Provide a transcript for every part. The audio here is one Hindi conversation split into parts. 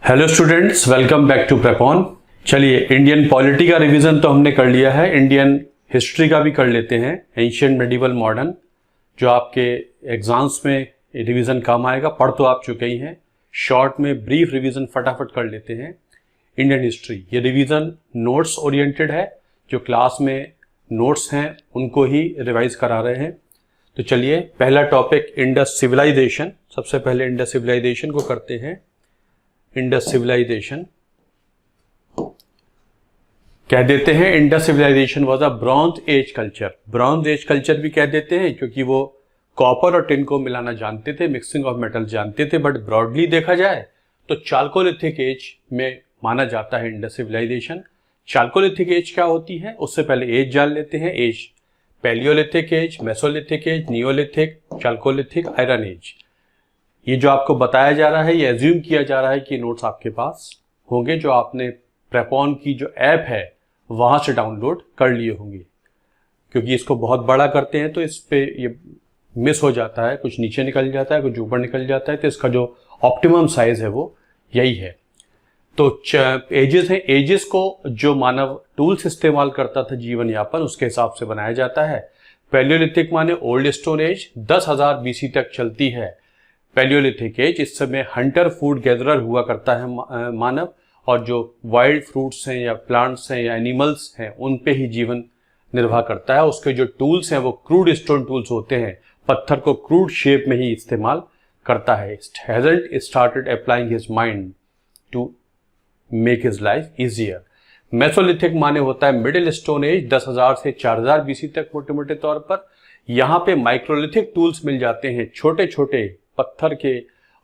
Hello students, welcome back to Prepon. चलिए, इंडियन पॉलिटी का रिवीजन तो हमने कर लिया है, इंडियन हिस्ट्री का भी कर लेते हैं, एंशिएंट, मेडिवल, मॉडर्न, जो आपके एग्जाम्स में रिवीजन काम आएगा। पढ़ तो आप चुके ही हैं, शॉर्ट में ब्रीफ रिवीजन फटाफट कर लेते हैं। इंडियन हिस्ट्री, ये रिवीजन नोट्स ओरिएंटेड है, जो क्लास में नोट्स हैं उनको ही रिवाइज करा रहे हैं। तो चलिए, पहला टॉपिक इंडस सिविलाइजेशन। सबसे पहले इंडस सिविलाइजेशन को करते हैं। इंडस सिविलाइजेशन कह देते हैं, Indus civilisation was a bronze age culture. Bronze age culture भी कह देते हैं क्योंकि वो कॉपर और टिन को मिलाना जानते थे, मिक्सिंग ऑफ मेटल जानते थे। बट ब्रॉडली देखा जाए तो चाल्कोलिथिक एज में माना जाता है इंडस सिविलाइजेशन। चाल्कोलिथिक एज क्या होती है, उससे पहले एज जान लेते हैं। Age palaeolithic age, mesolithic age, neolithic, chalcolithic, iron age. ये जो आपको बताया जा रहा है, ये एज्यूम किया जा रहा है कि नोट्स आपके पास होंगे, जो आपने प्रेपॉन की जो ऐप है वहां से डाउनलोड कर लिए होंगे। क्योंकि इसको बहुत बड़ा करते हैं तो इस पे ये मिस हो जाता है, कुछ नीचे निकल जाता है, कुछ ऊपर निकल जाता है। तो इसका जो ऑप्टिमम साइज है वो यही है। तो एजेस हैं, एजेस को जो मानव टूल्स इस्तेमाल करता था जीवन यापन, उसके हिसाब से बनाया जाता है। पैलियोलिथिक माने ओल्ड स्टोन एज, 10,000 बीसी तक चलती है पैलियोलिथिक एज। इस समय हंटर फूड गैदरर हुआ करता है मानव, और जो वाइल्ड फ्रूट्स हैं या प्लांट्स हैं या एनिमल्स हैं उन पे ही जीवन निर्वाह करता है। उसके जो टूल्स हैं वो क्रूड स्टोन टूल्स होते हैं, पत्थर को क्रूड शेप में ही इस्तेमाल करता है। Hasn't started applying his mind to make his life easier. Mesolithic माने होता है मिडिल स्टोन एज, 10,000 से 4,000 बीसी तक मोटे मोटे तौर पर। यहाँ पे माइक्रोलिथिक टूल्स मिल जाते हैं, छोटे छोटे पत्थर के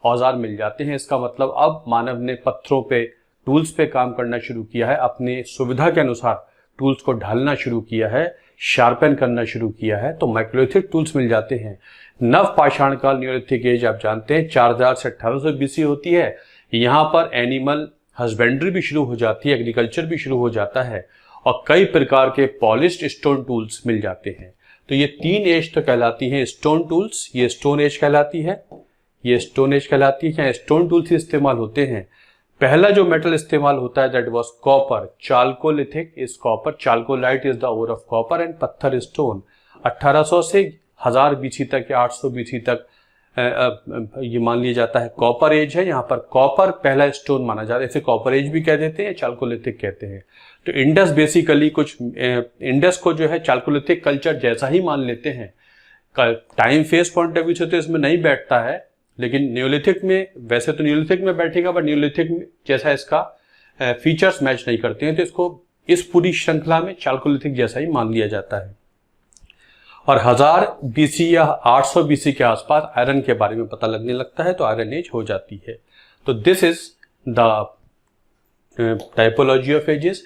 औजार मिल जाते हैं। इसका मतलब अब मानव ने पत्थरों पे, टूल्स पे काम करना शुरू किया है, अपने सुविधा के अनुसार टूल्स को ढालना शुरू किया है, शार्पन करना शुरू किया है। तो माइक्रोलिथिक टूल्स मिल जाते हैं। नव पाषाण काल, न्यूलिथिक एज, आप जानते हैं 4,000 से 1,800 बीसी होती है। यहाँ पर एनिमल हस्बेंड्री भी शुरू हो जाती है, एग्रीकल्चर भी शुरू हो जाता है, और कई प्रकार के पॉलिश्ड स्टोन टूल्स मिल जाते हैं। तो ये 3 एज तो कहलाती हैं स्टोन टूल्स। ये स्टोन एज कहलाती है, ये स्टोन एज कहलाती है, यहाँ स्टोन टूल्स ही इस्तेमाल होते हैं। पहला जो मेटल इस्तेमाल होता है that was copper. Chalcolithic is copper, chalcolite is the ore of copper, and पत्थर स्टोन। 1800 से 1000 बीसी तक या 800 बीसी तक ये मान लिया जाता है कॉपर एज है। यहाँ पर कॉपर पहला स्टोन माना जाता है, इसे कॉपर एज भी कह देते हैं, चाल्कोलिथिक कहते हैं। तो इंडस बेसिकली कुछ इंडस को जो है चाल्कोलिथिक कल्चर जैसा ही मान लेते हैं। Time face point of view से तो इसमें नहीं बैठता है, लेकिन न्यूलिथिक में, वैसे तो न्यूलिथिक में बैठेगा, बट न्यूलिथिक में जैसा इसका फीचर्स मैच नहीं करते हैं, तो इसको इस पूरी श्रृंखला में चाल्कोलिथिक जैसा ही मान लिया जाता है। और 1000 बीसी या 800 बीसी के आसपास आयरन के बारे में पता लगने लगता है, तो आयरन एज हो जाती है। तो this is the typology of ages.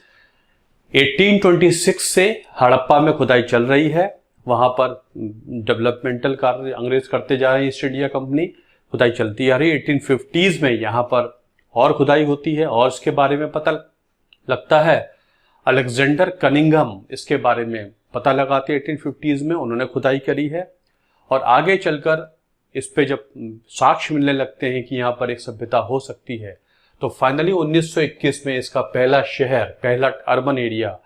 1826 से हड़प्पा में खुदाई चल रही है। वहां पर डेवलपमेंटल कार्य अंग्रेज करते जा रहे हैं, ईस्ट इंडिया कंपनी, खुदाई चलती आ रही है। 1850s में यहाँ पर और खुदाई होती है, और इसके बारे में पता लगता है। अलेक्जेंडर कनिंघम इसके बारे में पता लगाते हैं 1850s में, उन्होंने खुदाई करी है। और आगे चलकर इस पे जब साक्ष्य मिलने लगते हैं कि यहाँ पर एक सभ्यता हो सकती है, तो फाइनली 1921 में इसका पहला शहर, पहला अर्बन एरिया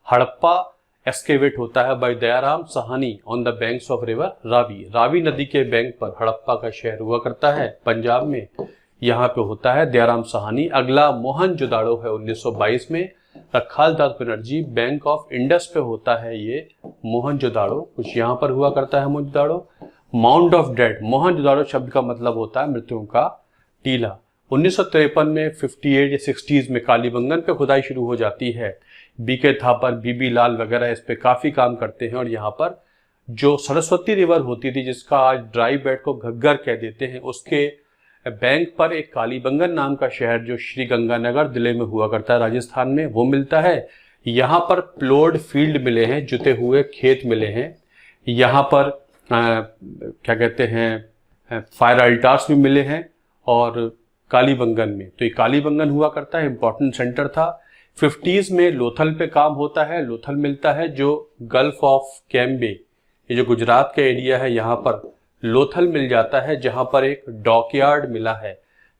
हड़प्पा एक्सकेवेट होता है by Dayaram Sahni on the banks of river Ravi. Ravi नदी के बैंक पर हड़प्पा का शहर हुआ करता है पंजाब में, यहाँ पे होता है दयाराम साहनी। अगला मोहनजोदाड़ो है 1922 में, रखाल दास बनर्जी बैंक ऑफ इंडस पे होता है ये मोहनजोदाड़ो, कुछ यहाँ पर हुआ करता है Mohenjodaro. Mount of dead, Mohenjodaro शब्द का मतलब होता है मृत्युओं का टीला। 1953 में 58 या 60s में कालीबंगन पे खुदाई शुरू हो जाती है। बीके थापर, बीबी लाल वगैरह इस पे काफी काम करते हैं। और यहाँ पर जो सरस्वती रिवर होती थी, जिसका आज ड्राई बेड को घग्गर कह देते हैं, उसके बैंक पर एक कालीबंगन नाम का शहर, जो श्री गंगानगर जिले में हुआ करता है राजस्थान में, वो मिलता है। यहाँ पर प्लोड फील्ड मिले हैं, जुते हुए खेत मिले हैं। यहाँ पर क्या कहते हैं, फायर अल्टार्स भी मिले हैं, और कालीबंगन में, तो ये कालीबंगन हुआ करता है, इंपॉर्टेंट सेंटर था। 50s में लोथल पे काम होता है, लोथल मिलता है जो गल्फ ऑफ कैम्बे, ये जो गुजरात का एरिया है, यहाँ पर लोथल मिल जाता है, जहां पर एक डॉकयार्ड मिला है।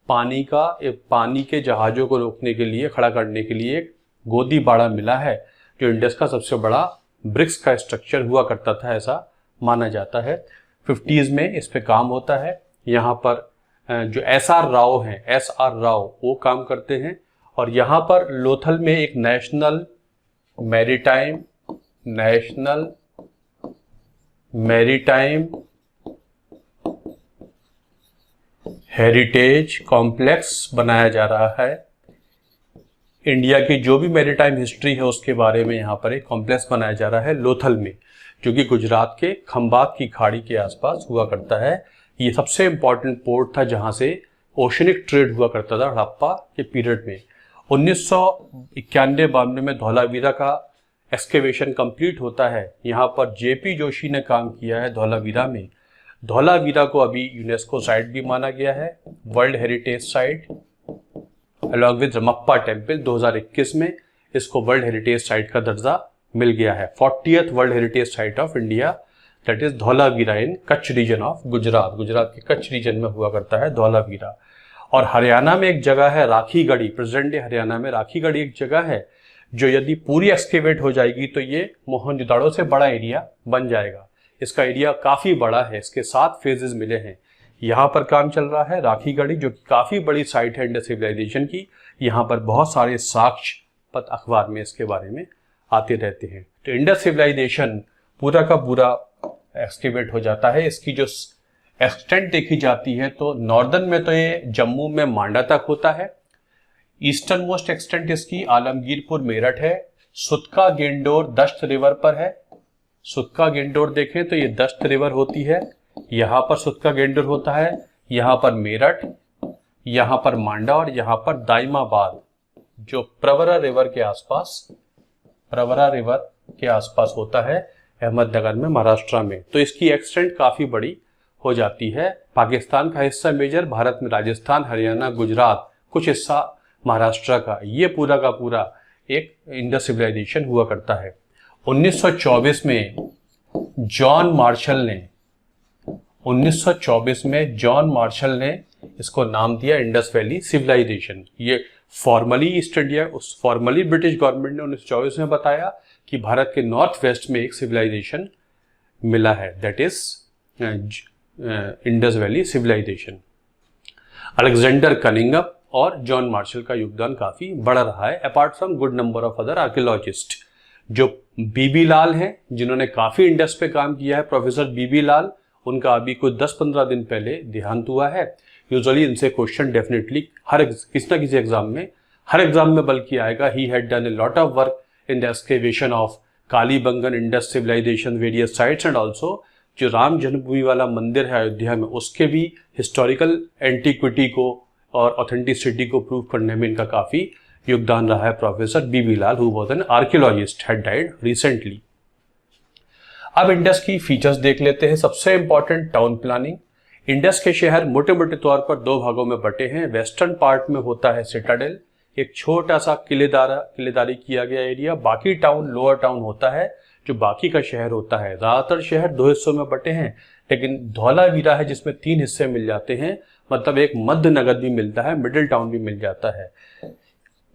पानी के जहाज़ों को रोकने के लिए, खड़ा करने के लिए एक गोदी बाड़ा मिला है, जो इंडस का सबसे बड़ा ब्रिक्स का स्ट्रक्चर हुआ करता था, ऐसा माना जाता है। 50s में इस पे काम होता है। यहाँ पर जो SR राव हैं, SR राव, वो काम करते हैं। और यहाँ पर लोथल में एक नेशनल मैरीटाइम हेरिटेज कॉम्प्लेक्स बनाया जा रहा है। इंडिया की जो भी मैरीटाइम हिस्ट्री है उसके बारे में यहाँ पर एक कॉम्प्लेक्स बनाया जा रहा है लोथल में, जो कि गुजरात के खंबात की खाड़ी के आसपास हुआ करता है। ये सबसे इम्पोर्टेंट पोर्ट था जहाँ से ओशनिक ट्रेड हुआ करता था हड़प्पा के पीरियड में। 1991-92 में धौलावीरा का एक्सकेवेशन कंप्लीट होता है। यहाँ पर JP जोशी ने काम किया है धौलावीरा में। धौलावीरा को अभी यूनेस्को साइट भी माना गया है, world heritage site, along with Ramappa temple. 2021 में इसको वर्ल्ड हेरिटेज साइट का दर्जा मिल गया है। 40th world heritage site of India, that is Dholavira in Kutch region of Gujarat. Gujarat के कच्छ रीजन में हुआ करता है धौलावीरा। और हरियाणा में एक जगह है राखीगढ़ी, प्रेजेंट डे हरियाणा में राखीगढ़ी एक जगह है, जो यदि पूरी एक्सकेवेट हो जाएगी तो ये मोहनजोदाड़ो से बड़ा एरिया बन जाएगा। इसका एरिया काफी बड़ा है, इसके 7 फेजेस मिले हैं। यहाँ पर काम चल रहा है राखीगढ़ी, जो कि काफी बड़ी साइट है इंडस सिविलाइजेशन की। यहाँ पर बहुत सारे साक्ष्य पत्र अखबार में इसके बारे में आते रहते हैं। तो इंडस सिविलाइजेशन पूरा का पूरा एक्सकेवेट हो जाता है। इसकी जो एक्सटेंट देखी जाती है तो नॉर्दर्न में तो ये जम्मू में मांडा तक होता है। ईस्टर्न मोस्ट एक्सटेंट इसकी आलमगीरपुर मेरठ है। सुतका गेंडोर दश्त रिवर पर है। सुतका गेंडोर देखें तो ये दश्त रिवर होती है, यहाँ पर सुतका गेंडोर होता है, यहाँ पर मेरठ, यहाँ पर मांडा और यहाँ पर दाइमाबाद, जो प्रवरा रिवर के आसपास होता है अहमदनगर में, महाराष्ट्र में। तो इसकी एक्सटेंट काफी बड़ी हो जाती है। पाकिस्तान का हिस्सा मेजर, भारत में राजस्थान, हरियाणा, गुजरात, कुछ हिस्सा महाराष्ट्र का, ये पूरा का पूरा एक इंडस सिविलाइजेशन हुआ करता है। 1924 में जॉन मार्शल ने इसको नाम दिया इंडस वैली सिविलाइजेशन। ये फॉर्मली ब्रिटिश गवर्नमेंट ने 1924 में बताया कि भारत के नॉर्थ वेस्ट में एक सिविलाइजेशन मिला है, that is Indus valley civilisation. Alexander Cunningham और जॉन मार्शल का योगदान काफी बड़ा रहा है, apart from good number of other archaeologist. जो बीबी लाल हैं, जिन्होंने काफी इंडस पे काम किया है, प्रोफेसर बीबी लाल, उनका अभी कुछ 10-15 दिन पहले देहांत हुआ है। यूजुअली इनसे क्वेश्चन डेफिनेटली किसी ना किसी हर एग्जाम में बल्कि आएगा। He had done a lot of work in the excavation of Kalibangan Indus civilisation various sites and also जो राम जन्मभूमि वाला मंदिर है अयोध्या में, उसके भी हिस्टोरिकल एंटिक्विटी को और ऑथेंटिसिटी को प्रूव करने में इनका काफी योगदान रहा है। Professor BB Lal, who was an archaeologist, had died recently. अब इंडस की फीचर्स देख लेते हैं। सबसे इंपॉर्टेंट, टाउन प्लानिंग। इंडस के शहर मोटे मोटे तौर पर 2 भागों में बटे हैं। वेस्टर्न पार्ट में होता है सिटाडेल, एक छोटा सा किलेदारी किया गया एरिया। बाकी टाउन लोअर टाउन होता है, जो बाकी का शहर होता है। ज्यादातर शहर 2 हिस्सों में बटे हैं, लेकिन धौलावीरा है जिसमें 3 हिस्से मिल जाते हैं, मतलब एक मध्य नगर भी मिलता है, मिडिल टाउन भी मिल जाता है।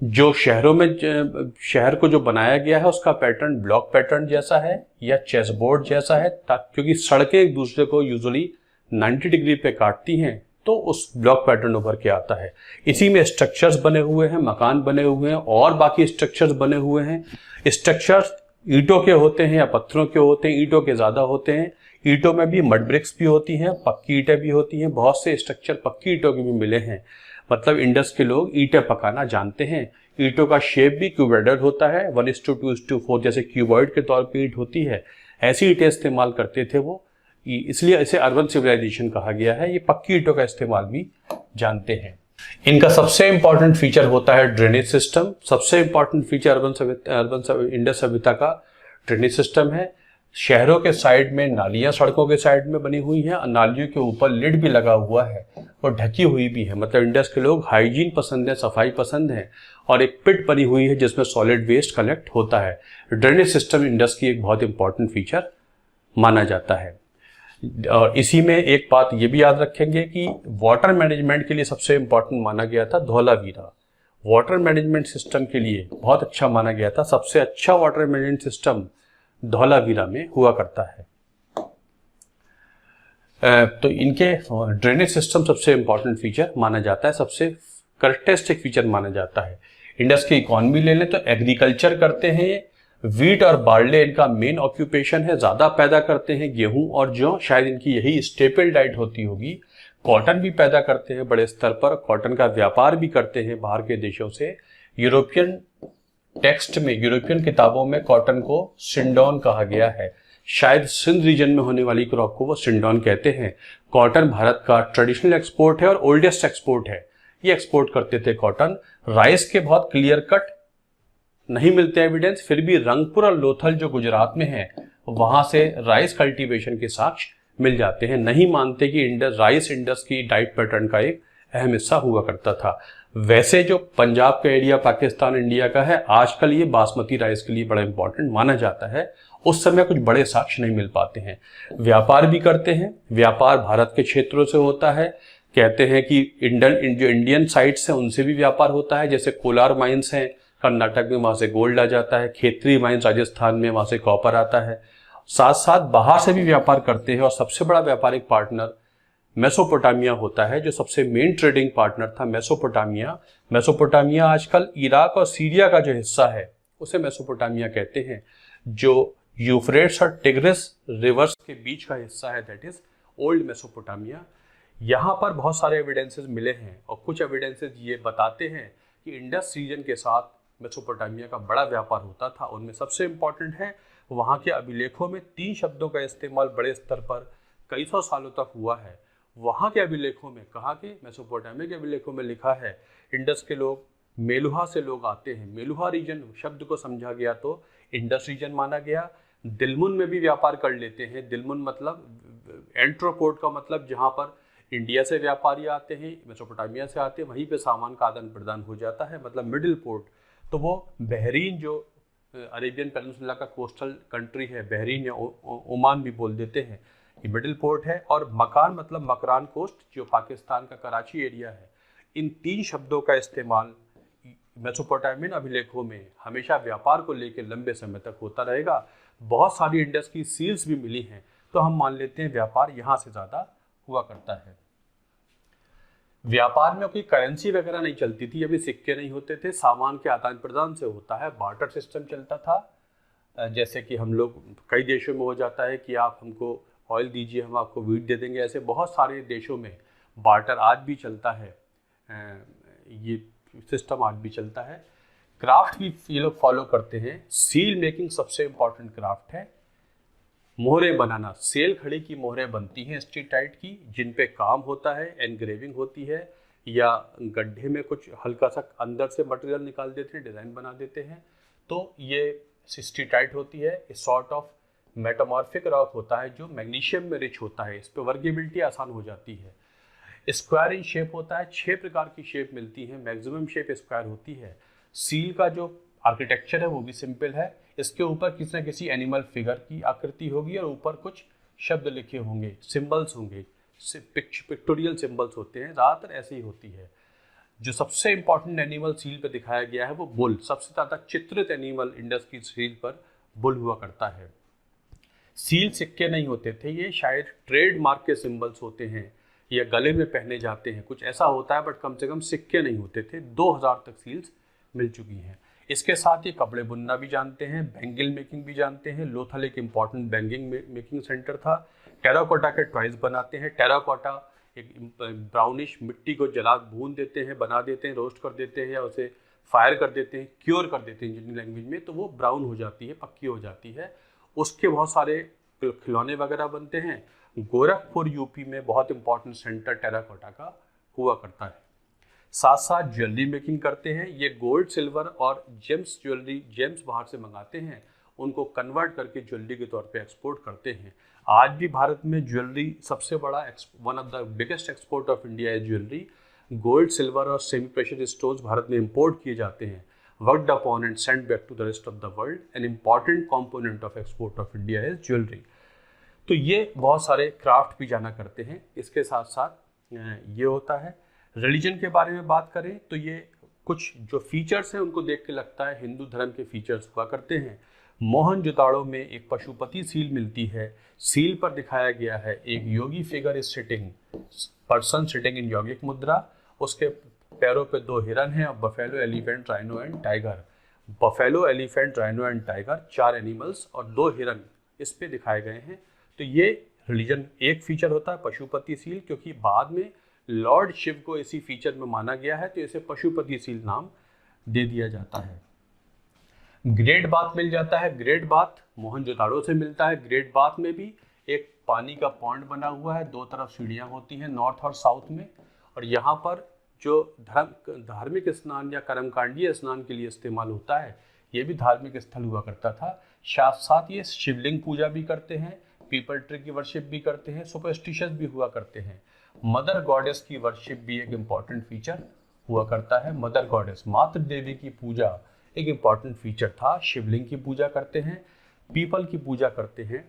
जो शहर को जो बनाया गया है उसका पैटर्न ब्लॉक पैटर्न जैसा है या चेस बोर्ड जैसा है, क्योंकि सड़कें एक दूसरे को यूजुअली 90 डिग्री पे काटती हैं, तो उस ब्लॉक पैटर्न उभर के आता है। इसी में स्ट्रक्चर्स बने हुए हैं, मकान बने हुए हैं और बाकी स्ट्रक्चर्स बने हुए हैं। स्ट्रक्चर्स ईंटों के होते हैं या पत्थरों के होते हैं, ईंटों के ज्यादा होते हैं। ईंटों में भी मड ब्रिक्स भी होती हैं, पक्की ईंटें भी होती हैं, बहुत से स्ट्रक्चर पक्की ईंटों के भी मिले हैं। मतलब इंडस के लोग ईंटें पकाना जानते हैं। ईंटों का शेप भी क्यूबॉइडल होता है, 1:2:4 जैसे क्यूबॉइड के तौर पे ईंट होती है, ऐसी ईंटें इस्तेमाल करते थे वो, इसलिए इसे अर्बन सिविलाइजेशन कहा गया है। ये पक्की ईंटों का इस्तेमाल भी जानते हैं। इनका सबसे इंपॉर्टेंट फीचर होता है ड्रेनेज सिस्टम। सबसे इंपॉर्टेंट फीचर इंडस सभ्यता का ड्रेनेज सिस्टम है। शहरों के साइड में नालियां सड़कों के साइड में बनी हुई हैं, नालियों के ऊपर लिड भी लगा हुआ है और ढकी हुई भी है। मतलब इंडस के लोग हाइजीन पसंद है, सफाई पसंद है। और एक पिट बनी हुई है जिसमें सॉलिड वेस्ट कलेक्ट होता है। ड्रेनेज सिस्टम इंडस की एक बहुत इंपॉर्टेंट फीचर माना जाता है। और इसी में एक बात ये भी याद रखेंगे कि वाटर मैनेजमेंट के लिए सबसे इम्पोर्टेंट माना गया था धौलावीरा। वाटर मैनेजमेंट सिस्टम के लिए बहुत अच्छा माना गया था, सबसे अच्छा वाटर मैनेजमेंट सिस्टम धौलावीरा में हुआ करता है। तो इनके ड्रेनेज सिस्टम सबसे इम्पोर्टेंट फीचर माना जाता है, सबसे करेक्टरिस्टिक फीचर माना जाता है। इंडस की इकोनॉमी ले लें तो एग्रीकल्चर करते हैं, वीट और बार्ले इनका मेन ऑक्यूपेशन है, ज़्यादा पैदा करते हैं गेहूं और जौ, शायद इनकी यही स्टेपल डाइट होती होगी। कॉटन भी पैदा करते हैं बड़े स्तर पर, कॉटन का व्यापार भी करते हैं बाहर के देशों से। यूरोपियन टेक्स्ट में, यूरोपियन किताबों में कॉटन को सिंडॉन कहा गया है, शायद सिंध रीजन में होने वाली क्रॉप को वो सिंडॉन कहते हैं। कॉटन भारत का ट्रेडिशनल एक्सपोर्ट है और ओल्डेस्ट एक्सपोर्ट है, ये एक्सपोर्ट करते थे कॉटन। राइस के बहुत क्लियर कट नहीं मिलते एविडेंस, फिर भी रंगपुर और लोथल जो गुजरात में है वहां से राइस कल्टीवेशन के साक्ष्य मिल जाते हैं। नहीं मानते कि राइस इंडस की डाइट पैटर्न का एक अहम हिस्सा हुआ करता था। वैसे जो पंजाब का एरिया पाकिस्तान इंडिया का है, आजकल ये बासमती राइस के लिए बड़ा इंपॉर्टेंट माना जाता है, उस समय कुछ बड़े साक्ष्य नहीं मिल पाते हैं। व्यापार भी करते हैं, व्यापार भारत के क्षेत्रों से होता है। कहते हैं कि जो इंडियन साइट्स हैं उनसे भी व्यापार होता है, जैसे कोलार माइंस हैं कर्नाटक में, वहां से गोल्ड आ जाता है। खेतरी माइंस राजस्थान में, वहां से कॉपर आता है। साथ साथ बाहर से भी व्यापार करते हैं और सबसे बड़ा व्यापारिक पार्टनर मेसोपोटामिया होता है, जो सबसे मेन ट्रेडिंग पार्टनर था मेसोपोटामिया। मेसोपोटामिया आजकल इराक और सीरिया का जो हिस्सा है उसे मेसोपोटामिया कहते हैं, जो यूफ्रेट्स और टिग्रिस रिवर्स के बीच का हिस्सा है, दैट इज ओल्ड मेसोपोटामिया। यहाँ पर बहुत सारे एविडेंसेस मिले हैं और कुछ एविडेंसेस ये बताते हैं कि इंडस रीजन के साथ मेसोपोटामिया का बड़ा व्यापार होता था। उनमें सबसे इम्पॉर्टेंट है वहाँ के अभिलेखों में 3 शब्दों का इस्तेमाल बड़े स्तर पर कई सौ सालों तक हुआ है। वहाँ के अभिलेखों में, कहा कि मेसोपोटामिया के अभिलेखों में लिखा है इंडस के लोग मेलुहा से लोग आते हैं। मेलुहा रीजन शब्द को समझा गया तो इंडस रीजन माना गया। दिलमुन में भी व्यापार कर लेते हैं। दिलमुन मतलब एंट्रोपोर्ट का मतलब जहाँ पर इंडिया से व्यापारी आते हैं, मेसोपोटामिया से आते हैं, वहीं पे सामान का आदान प्रदान हो जाता है, मतलब मिडिल पोर्ट। तो वो बहरीन जो अरेबियन पेनिनसुला का कोस्टल कंट्री है, बहरीन या ओमान भी बोल देते हैं, ये मिडिल पोर्ट है। और मकान मतलब मकरान कोस्ट, जो पाकिस्तान का कराची एरिया है। इन 3 शब्दों का इस्तेमाल मेसोपोटामियन अभिलेखों में हमेशा व्यापार को लेकर लंबे समय तक होता रहेगा। बहुत सारी इंडस की सील्स भी मिली हैं, तो हम मान लेते हैं व्यापार यहाँ से ज़्यादा हुआ करता है। व्यापार में कोई करेंसी वगैरह नहीं चलती थी, अभी सिक्के नहीं होते थे, सामान के आदान प्रदान से होता है। बार्टर सिस्टम चलता था, जैसे कि हम लोग कई देशों में हो जाता है कि आप हमको ऑयल दीजिए, हम आपको वीट दे देंगे। ऐसे बहुत सारे देशों में बार्टर आज भी चलता है, ये सिस्टम आज भी चलता है। क्राफ्ट भी ये लोग फॉलो करते हैं। सील मेकिंग सबसे इम्पॉर्टेंट क्राफ्ट है। मोहरें बनाना, सेल खड़ी की मोहरें बनती हैं स्ट्रीटाइट की, जिन पे काम होता है, एनग्रेविंग होती है, या गड्ढे में कुछ हल्का सा अंदर से मटेरियल निकाल देते हैं, डिज़ाइन बना देते हैं, तो ये स्ट्रीटाइट होती है। इस सॉर्ट ऑफ मेटामॉर्फिक रॉक होता है जो मैग्नीशियम में रिच होता है, इस पर वर्गेबिलिटी आसान हो जाती है। स्क्वायर इन शेप होता है, 6 प्रकार की शेप मिलती है, मैक्सिमम शेप स्क्वायर होती है। सील का जो आर्किटेक्चर है वो भी सिंपल है, इसके ऊपर किसी न किसी एनिमल फिगर की आकृति होगी और ऊपर कुछ शब्द लिखे होंगे, सिंबल्स होंगे, पिक्टोरियल सिंबल्स होते हैं, ज़्यादातर ऐसे ही होती है। जो सबसे इंपॉर्टेंट एनिमल सील पर दिखाया गया है वो बुल, सबसे ज़्यादा चित्रित एनिमल इंडस की सील पर बुल हुआ करता है। सील सिक्के नहीं होते थे, ये शायद ट्रेडमार्क के सिंबल्स होते हैं या गले में पहने जाते हैं, कुछ ऐसा होता है, बट कम से कम सिक्के नहीं होते थे। 2000 तक सील्स मिल चुकी हैं। इसके साथ ये कपड़े बुनना भी जानते हैं, बैंगल मेकिंग भी जानते हैं। लोथल एक इम्पॉर्टेंट बैंगिंग मेकिंग सेंटर था। टेराकोटा के टॉयज बनाते हैं। टेराकोटा एक ब्राउनिश मिट्टी को जला भून देते हैं, बना देते हैं, रोस्ट कर देते हैं या उसे फायर कर देते हैं, क्योर कर देते हैं इंजीनियरिंग लैंग्वेज में, तो वो ब्राउन हो जाती है, पक्की हो जाती है। उसके बहुत सारे खिलौने वगैरह बनते हैं। गोरखपुर यूपी में बहुत इंपॉर्टेंट सेंटर टेराकोटा का हुआ करता है। साथ साथ ज्वेलरी मेकिंग करते हैं। ये गोल्ड, सिल्वर और जेम्स ज्वेलरी, जेम्स बाहर से मंगाते हैं, उनको कन्वर्ट करके ज्वेलरी के तौर पे एक्सपोर्ट करते हैं। आज भी भारत में ज्वेलरी सबसे बड़ा, one of the biggest export of India है ज्वेलरी। गोल्ड, सिल्वर और सेमी प्रेशियस स्टोन्स भारत में इंपोर्ट किए जाते हैं, worked upon and sent back to the rest of the world. An important component of export of India is jewellery. तो ये बहुत सारे क्राफ्ट भी जाना करते हैं। इसके साथ साथ ये होता है। रिलीजन के बारे में बात करें तो ये कुछ जो फीचर्स हैं उनको देख के लगता है हिंदू धर्म के फीचर्स हुआ करते हैं। मोहनजोदाड़ो में एक पशुपति सील मिलती है। सील पर दिखाया गया है एक yogi figure is sitting, person sitting in yogic mudra. उसके पैरों पे 2 हिरन हैं और buffalo, elephant, rhino and tiger. Buffalo, elephant, rhino and tiger 4 animals और 2 हिरन इस पे दिखाए गए हैं। तो ये रिलीजन एक फीचर होता है पशुपति सील, क्योंकि बाद में लॉर्ड शिव को इसी फीचर में माना गया है तो इसे पशुपति सील नाम दे दिया जाता है। ग्रेट बाथ मिल जाता है। ग्रेट बाथ मोहनजोदाड़ो से मिलता है। ग्रेट बाथ में भी एक पानी का पॉन्ड बना हुआ है, 2 तरफ सीढ़ियाँ होती हैं नॉर्थ और साउथ में। और यहाँ पर जो धार्मिक स्नान या कर्मकांडीय स्नान के लिए इस्तेमाल होता है, ये भी धार्मिक स्थल हुआ करता था। साथ साथ ये शिवलिंग पूजा भी करते हैं, पीपल ट्री की वर्शिप भी करते हैं, सुपरस्टिशियस भी हुआ करते हैं। मदर गॉडेस की वर्शिप भी एक इम्पॉर्टेंट फीचर हुआ करता है। मदर गॉडेस, मातृ देवी की पूजा एक इम्पॉर्टेंट फीचर था। शिवलिंग की पूजा करते हैं, पीपल की पूजा करते हैं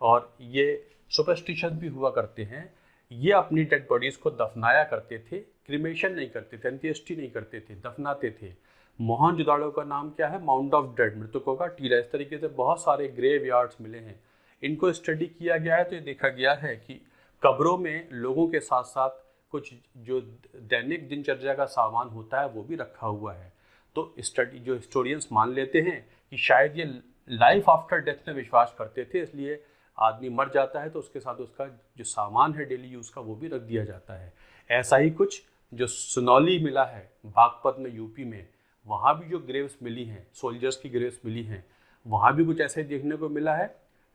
और ये सुपरस्टिशियस भी हुआ करते हैं। ये अपनी डेड बॉडीज को दफनाया करते थे, क्रिमेशन नहीं करते थे, अंत्येष्टि नहीं करते थे, दफनाते थे। मोहनजोदाड़ो का नाम क्या है? माउंट ऑफ डेड, मृतकों का टीला। इस तरीके से बहुत सारे ग्रेव यार्ड्स मिले हैं। इनको स्टडी किया गया है तो ये देखा गया है कि कब्रों में लोगों के साथ साथ कुछ जो दैनिक दिनचर्या का सामान होता है वो भी रखा हुआ है। तो स्टडी जो हिस्टोरियंस मान लेते हैं कि शायद ये लाइफ आफ्टर डेथ में विश्वास करते थे, इसलिए आदमी मर जाता है तो उसके साथ उसका जो सामान है डेली यूज़ का वो भी रख दिया जाता है। ऐसा ही कुछ जो सुनौली मिला है बागपत में, यूपी में, वहाँ भी जो ग्रेव्स मिली हैं, सोल्जर्स की ग्रेव्स मिली हैं, वहाँ भी कुछ ऐसे देखने को मिला है।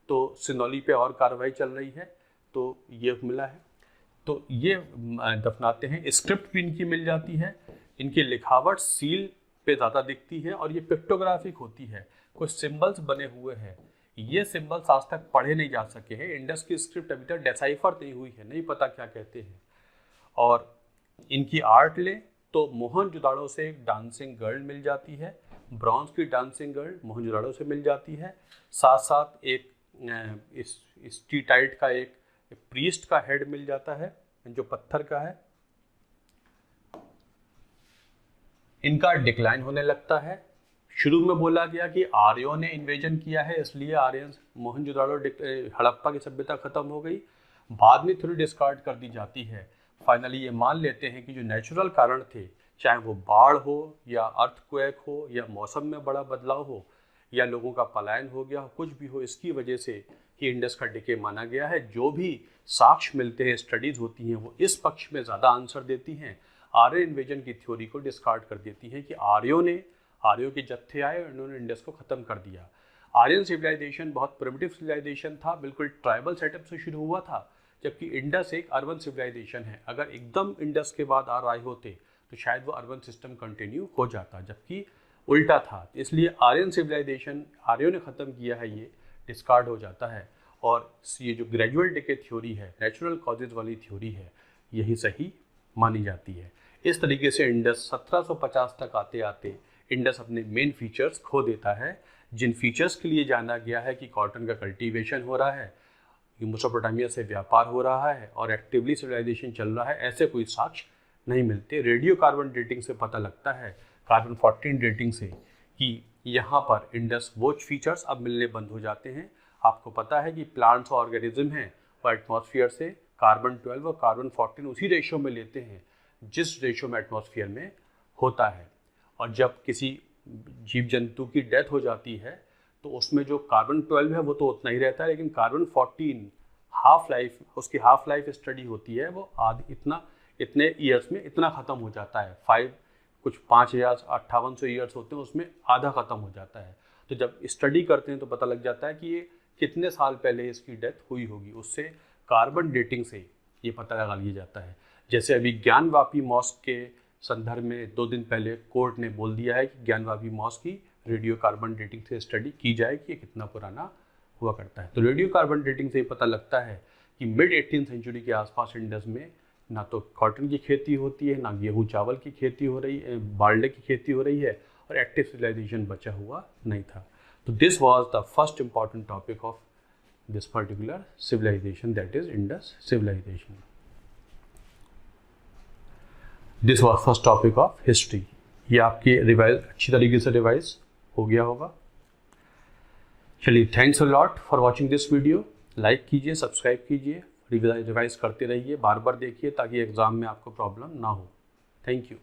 तो सिनौली पे और कार्रवाई चल रही है तो ये मिला है। तो ये दफनाते हैं। स्क्रिप्ट भी इनकी मिल जाती है। इनकी लिखावट सील पे ज़्यादा दिखती है और ये पिक्टोग्राफिक होती है, कुछ सिंबल्स बने हुए हैं। ये सिंबल्स आज तक पढ़े नहीं जा सके हैं। इंडस की स्क्रिप्ट अभी तक डेसाइफर नहीं हुई है, नहीं पता क्या कहते हैं। और इनकी आर्ट ले तो मोहनजोदाड़ो से एक डांसिंग गर्ल मिल जाती है, ब्रॉन्ज की डांसिंग गर्ल मोहनजोदाड़ो से मिल जाती है। साथ साथ एक स्टीटाइट का एक प्रीस्ट का हेड मिल जाता है जो पत्थर का है। इनका डिक्लाइन होने लगता है। शुरू में बोला गया कि आर्यों ने इन्वेजन किया है, इसलिए आर्यंस मोहनजोदाड़ो हड़प्पा की सभ्यता खत्म हो गई। बाद में थोड़ी डिस्कार्ड कर दी जाती है। फाइनली ये मान लेते हैं कि जो नेचुरल कारण थे, चाहे वो बाढ़ हो या अर्थक्वेक हो या मौसम में बड़ा बदलाव हो या लोगों का पलायन हो गया हो, कुछ भी हो, इसकी वजह से ही इंडस का डिके माना गया है। जो भी साक्ष्य मिलते हैं, स्टडीज़ होती हैं, वो इस पक्ष में ज़्यादा आंसर देती हैं। आर्य इन्वेजन की थ्योरी को डिस्कार्ड कर देती हैं कि आर्यों के जत्थे आए और उन्होंने इंडस को ख़त्म कर दिया। आर्यन सिविलाइजेशन बहुत प्रिमिटिव सिविलाइजेशन था, बिल्कुल ट्राइबल सेटअप से शुरू हुआ था, जबकि इंडस एक अर्बन सिविलाइजेशन है। अगर एकदम इंडस के बाद आर्य होते तो शायद वो अर्बन सिस्टम कंटिन्यू हो जाता, जबकि उल्टा था। इसलिए आर्यन सिविलाइजेशन आर्यों ने ख़त्म किया है, ये डिस्कार्ड हो जाता है। और ये जो ग्रेजुअल डिके थ्योरी है, नेचुरल कॉजेज वाली थ्योरी है, यही सही मानी जाती है। इस तरीके से इंडस 1750 तक आते आते इंडस अपने मेन फीचर्स खो देता है, जिन फीचर्स के लिए जाना गया है कि कॉटन का कल्टीवेशन हो रहा है, मेसोपोटामिया से व्यापार हो रहा है और एक्टिवली सिविलाइजेशन चल रहा है, ऐसे कोई साक्ष्य नहीं मिलते। रेडियो कार्बन डेटिंग से पता लगता है, कार्बन 14 डेटिंग से, कि यहाँ पर इंडस वो फीचर्स अब मिलने बंद हो जाते हैं। आपको पता है कि प्लांट्स और ऑर्गेनिज्म हैं वो एटमॉस्फेयर से कार्बन 12 और कार्बन 14 उसी रेशो में लेते हैं जिस रेशो में एटमॉस्फेयर में होता है। और जब किसी जीव जंतु की डेथ हो जाती है तो उसमें जो कार्बन 12 है वो तो उतना ही रहता है, लेकिन कार्बन 14 हाफ लाइफ, उसकी हाफ लाइफ स्टडी होती है, वो इतने ईयर्स में इतना ख़त्म हो जाता है। कुछ 5,5800 ईयर्स होते हैं, उसमें आधा ख़त्म हो जाता है। तो जब स्टडी करते हैं तो पता लग जाता है कि ये कितने साल पहले इसकी डेथ हुई होगी। उससे कार्बन डेटिंग से ये पता लगा लिया जाता है। जैसे अभी ज्ञानवापी मॉस्क के संदर्भ में 2 दिन पहले कोर्ट ने बोल दिया है कि ज्ञानवापी मॉस्क की रेडियो कार्बन डेटिंग से स्टडी की जाए कि ये कितना पुराना हुआ करता है। तो रेडियो कार्बन डेटिंग से पता लगता है कि मिड 18th सेंचुरी के आसपास इंडस में ना तो कॉटन की खेती होती है, ना गेहूँ चावल की खेती हो रही है, बार्ले की खेती हो रही है, और एक्टिव सिविलाइजेशन बचा हुआ नहीं था। तो this was the first important topic of this particular civilization, that is Indus civilization. This was first topic of history. ये आपके रिवाइज अच्छी तरीके से रिवाइज हो गया होगा. चलिए, thanks a lot for watching this video. Like कीजिए, सब्सक्राइब कीजिए, रिवाइज करते रहिए, बार बार देखिए ताकि एग्ज़ाम में आपको प्रॉब्लम ना हो. Thank you.